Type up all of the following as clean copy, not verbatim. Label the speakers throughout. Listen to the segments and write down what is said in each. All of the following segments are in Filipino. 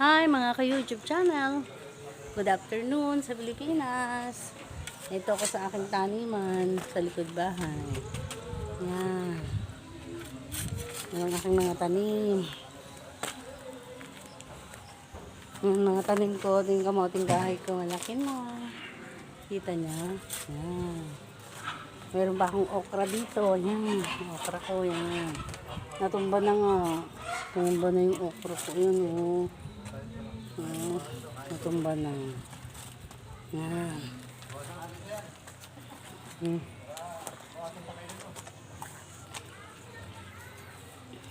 Speaker 1: Hi mga ka-YouTube channel. Good afternoon sa Pilipinas. Ito ako sa aking taniman sa likod bahay. Yan. Yan ang aking mga tanim. Yung mga tanim ko, yung kamoting kahoy ko, malaki na. Kita niya? Yan. Meron pa akong okra dito. Yan. Okra ko, yan. Natumba na nga. Tumba na yung okra ko. Yan, oh. Natumba na. Yan.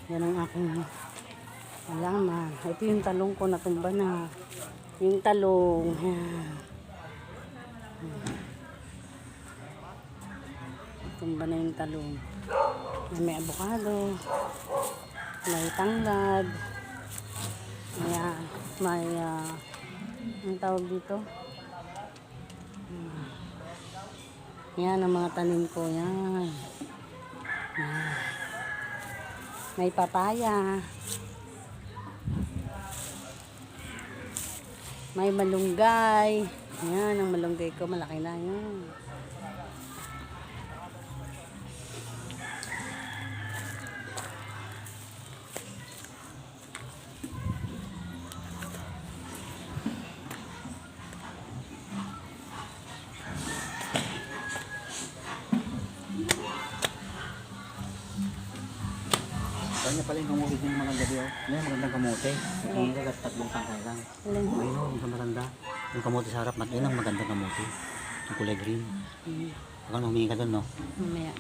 Speaker 1: Yan ang aking halaman. Ito yung talong ko, natumba na. Yung talong. Yan. Natumba na yung talong. May avocado. May tanglad. Ayan. May ang tawag dito. Yan ang mga tanim ko. Yan. Yan. May papaya. May malunggay. Yan ang malunggay ko. Malaki na yan.
Speaker 2: Kanya pala yung kamote yung maganda diyo. Ngayon magandang kamote. Yung kagat tatlong tangkay lang. Ayun o, yung maganda. Yung kamote sa harap, yun ang magandang kamote. Yung kulay green. Baka humingi ka doon, no?
Speaker 1: Mamaya.